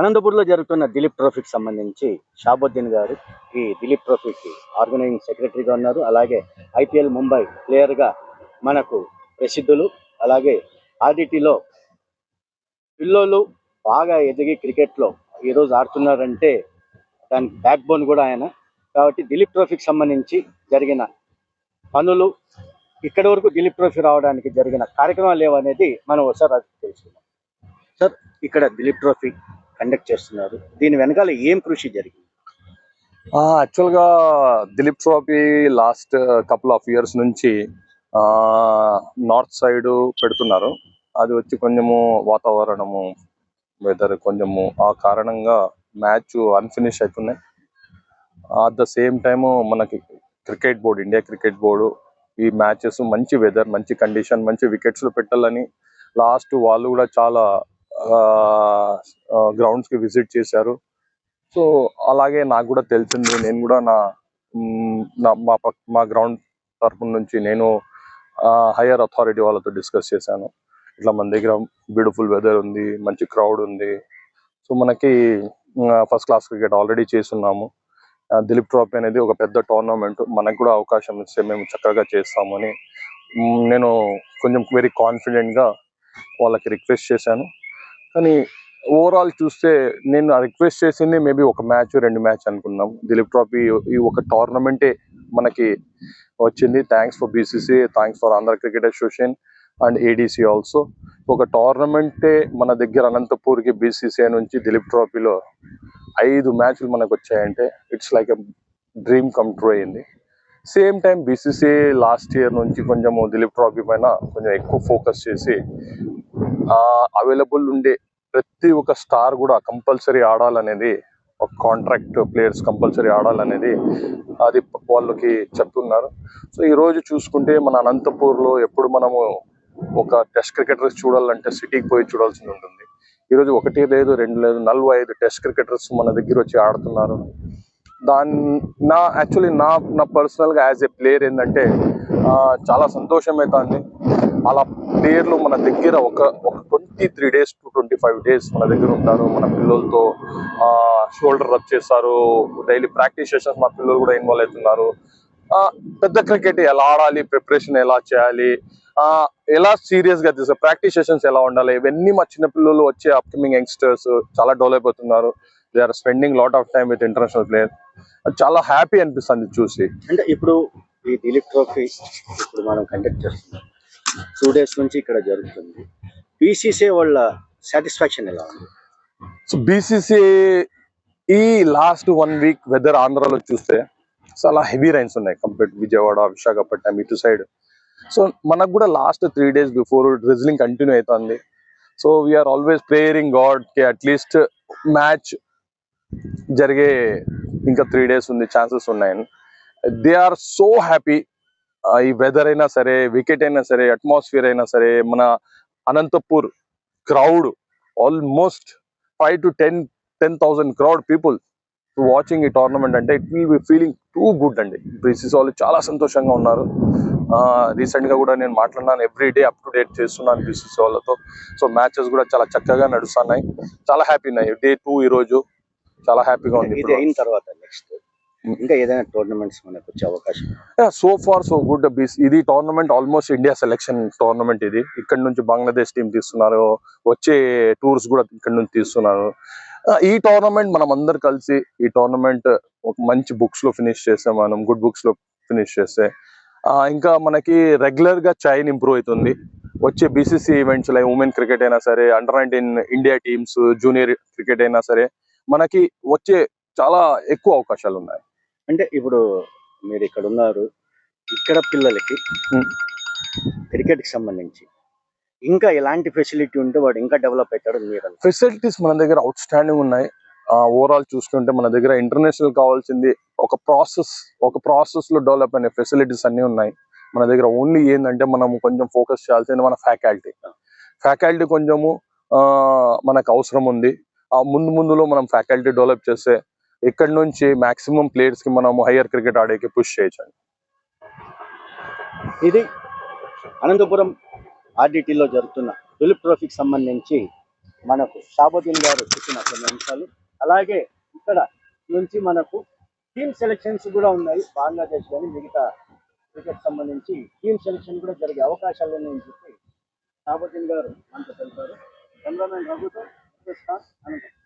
అనంతపూర్లో జరుగుతున్న దిలీప్ ట్రోఫీకి సంబంధించి షాబుద్దీన్ గారు ఈ దిలీప్ ట్రోఫీకి ఆర్గనైజింగ్ సెక్రటరీగా ఉన్నారు. అలాగే ఐపీఎల్ ముంబై ప్లేయర్గా మనకు ప్రసిద్ధులు. అలాగే ఆర్డిటీలో పిల్లోలు బాగా ఎదిగి క్రికెట్లో ఈరోజు ఆడుతున్నారంటే దానికి బ్యాక్ బోన్ కూడా ఆయన. కాబట్టి దిలీప్ ట్రోఫీకి సంబంధించి జరిగిన పనులు, ఇక్కడి వరకు దిలీప్ ట్రోఫీ రావడానికి జరిగిన కార్యక్రమాలు ఏవనేది మనం ఒకసారి తెలుసుకుందాం. సార్, ఇక్కడ దిలీప్ ట్రోఫీ కండక్ట్ చేస్తున్నారు, దీని వెనకాల ఏం కృషి జరిగింది? యాక్చువల్గా Dilip trophy last couple of years నుంచి నార్త్ సైడ్ పెడుతున్నారు. అది వచ్చి కొంచెము వాతావరణము, వెదర్ కొంచెము ఆ కారణంగా మ్యాచ్ అన్ఫినిష్ అవుతున్నాయి. అట్ ద సేమ్ టైము మనకి cricket board, India cricket board ఈ మ్యాచెస్ మంచి వెదర్, మంచి కండిషన్, మంచి వికెట్స్లో పెట్టాలని లాస్ట్ వాళ్ళు కూడా చాలా గ్రౌండ్స్కి విజిట్ చేశారు. సో అలాగే నాకు కూడా తెలిసింది. నేను కూడా మా గ్రౌండ్ తరఫున నుంచి నేను హయ్యర్ అథారిటీ వాళ్ళతో డిస్కస్ చేశాను. ఇట్లా మన దగ్గర బ్యూటిఫుల్ వెదర్ ఉంది, మంచి క్రౌడ్ ఉంది, సో మనకి ఫస్ట్ క్లాస్ క్రికెట్ ఆల్రెడీ చేస్తున్నాము. దిలీప్ ట్రోఫీ అనేది ఒక పెద్ద టోర్నమెంట్, మనకు కూడా అవకాశం ఇస్తే మేము చక్కగా చేస్తామని నేను కొంచెం వెరీ కాన్ఫిడెంట్గా వాళ్ళకి రిక్వెస్ట్ చేశాను. కానీ ఓవరాల్ చూస్తే నేను రిక్వెస్ట్ చేసింది మేబీ ఒక మ్యాచ్, 2 మ్యాచ్ అనుకున్నాం. దిలీప్ ట్రోఫీ ఈ ఒక టోర్నమెంటే మనకి వచ్చింది. Thanks for BCCI, thanks for Andhra cricket association and ADC also. ఒక టోర్నమెంటే మన దగ్గర అనంతపూర్కి బీసీసీఐ నుంచి దిలీప్ ట్రోఫీలో 5 మ్యాచ్లు మనకు వచ్చాయంటే it's like a dream come true అయింది. Same time BCCI last year నుంచి కొంచెము దిలీప్ ట్రోఫీ పైన కొంచెం ఎక్కువ ఫోకస్ చేసి అవైలబుల్ ఉండే ప్రతి ఒక్క స్టార్ కూడా కంపల్సరీ ఆడాలనేది, ఒక కాంట్రాక్ట్ ప్లేయర్స్ కంపల్సరీ ఆడాలనేది అది వాళ్ళకి చెప్తున్నారు. సో ఈరోజు చూసుకుంటే మన అనంతపూర్లో ఎప్పుడు మనము ఒక టెస్ట్ క్రికెటర్స్ చూడాలంటే సిటీకి పోయి చూడాల్సి ఉంటుంది. ఈరోజు 1 లేదు 2 లేదు 45 టెస్ట్ క్రికెటర్స్ మన దగ్గర వచ్చి ఆడుతున్నారు. యాక్చువల్లీ నా పర్సనల్గా యాజ్ ఏ ప్లేయర్ ఏంటంటే చాలా సంతోషం అవుతుంది. అలా ప్లేయర్లు మన దగ్గర ఒక 23 days to 25 days మన దగ్గర ఉంటారు. మన పిల్లలతో షోల్డర్ రబ్ చేస్తారు, డైలీ ప్రాక్టీస్ సెషన్స్ మా పిల్లలు కూడా ఇన్వాల్వ్ అవుతున్నారు. పెద్ద క్రికెట్ ఎలా ఆడాలి, ప్రిపరేషన్ ఎలా చేయాలి, ఎలా సీరియస్ గా తీసుకో, ప్రాక్టీస్ సెషన్స్ ఎలా ఉండాలి, ఇవన్నీ మా చిన్న పిల్లలు వచ్చే అప్కమింగ్ యంగ్స్టర్స్ చాలా డెవలప్ అవుతున్నారు. They are spending lot of time with international player. చాలా హ్యాపీ అనిపిస్తుంది చూసి. అంటే ఇప్పుడు ఈ దిలీప్ ట్రోఫీ ఇప్పుడు మనం కండక్ట్ చేస్తున్నాం, 2 days నుంచి ఇక్కడ జరుగుతుంది. బీసీసీఐ వాళ్ళ సాటిస్ఫాక్షన్ ఎలా ఉంది? సో బీసీసీఐ ఈ లాస్ట్ 1 week వెదర్ ఆంధ్రాలో చూస్తే చాలా హెవీ రైన్స్ ఉన్నాయి కంపేర్ విజయవాడ, విశాఖపట్నం ఇటు సైడ్. సో మనకు కూడా last 3 days before drizzling continue అవుతుంది. So we are always praying God కి అట్లీస్ట్ మ్యాచ్ జరిగే ఇంకా 3 days ఉంది, ఛాన్సెస్ ఉన్నాయని. They are so happy. ఈ వెదర్ అయినా సరే, వికెట్ అయినా సరే, అట్మాస్ఫియర్ అయినా సరే, మన Anantapur crowd almost 5 to 10,000 crowd people watching ఈ టోర్నమెంట్ అంటే it will be feeling too good అండి. బీసీసీ వాళ్ళు చాలా సంతోషంగా ఉన్నారు. రీసెంట్ గా కూడా నేను మాట్లాడినాను, every day up to date చేస్తున్నాను బీసీసీ వాళ్ళతో. సో మ్యాచెస్ కూడా చాలా చక్కగా నడుస్తున్నాయి, చాలా హ్యాపీ ఉన్నాయి. Day 2 ఈ రోజు చాలా హ్యాపీగా ఉంది. ఇది అయిన తర్వాత నెక్స్ట్ ఇంకా ఏదైనా టోర్నమెంట్స్ మనకు వచ్చే అవకాశం? So far so good. ఇది tournament almost India selection tournament. ఇది ఇక్కడ నుంచి బంగ్లాదేశ్ టీం తీస్తున్నారు, వచ్చే టూర్స్ కూడా ఇక్కడ నుంచి తీస్తున్నారు. ఈ టోర్నమెంట్ మనం అందరు కలిసి ఈ టోర్నమెంట్ ఒక మంచి బుక్స్ లో ఫినిష్ చేస్తే, మనం గుడ్ బుక్స్ లో ఫినిష్ చేస్తే ఇంకా మనకి రెగ్యులర్ గా చైన్ ఇంప్రూవ్ అవుతుంది. వచ్చే BCC events like women cricket అయినా సరే, under-19 India teams, junior cricket అయినా సరే మనకి వచ్చే చాలా ఎక్కువ అవకాశాలు ఉన్నాయి. అంటే ఇప్పుడు మీరు ఇక్కడ ఉన్నారు, ఇక్కడ పిల్లలకి క్రికెట్ కి సంబంధించి ఇంకా ఎలాంటి ఫెసిలిటీ ఉంటే వాడు ఇంకా డెవలప్ అవుతాడు? మీరు ఫెసిలిటీస్ మన దగ్గర అవుట్ స్టాండింగ్ ఉన్నాయి. ఓవరాల్ చూసుకుంటే మన దగ్గర ఇంటర్నేషనల్ కావాల్సింది ఒక ప్రాసెస్ లో డెవలప్ అయిన ఫెసిలిటీస్ అన్ని ఉన్నాయి మన దగ్గర. ఓన్లీ ఏంటంటే మనం కొంచెం ఫోకస్ చేయాల్సింది మన ఫ్యాకల్టీ కొంచెము మనకు అవసరం ఉంది. ముందులో మనం ఫ్యాకల్టీ డెవలప్ చేస్తే ఇక్కడ నుంచి మాక్సిమం ప్లేయర్స్ కి మనం హయ్యర్ క్రికెట్ ఆడేకి పుష్ చేయొచ్చు. ఇది అనంతపురం ఆర్డిటీలో జరుగుతున్న దిలీప్ ట్రోఫీకి సంబంధించి మనకు షాబుద్దీన్ గారు చెప్పిన కొన్ని అంశాలు, అలాగే ఇక్కడ నుంచి మనకు టీమ్ సెలెక్షన్స్ కూడా ఉన్నాయి. బంగ్లాదేశ్ కానీ మిగతా క్రికెట్ సంబంధించి టీమ్ సెలెక్షన్ కూడా జరిగే అవకాశాలు ఉన్నాయని చెప్పి షాబుద్దీన్ గారు మనకు తెలిపారు. కెమెరామెన్ రఘుతో అనంతరం.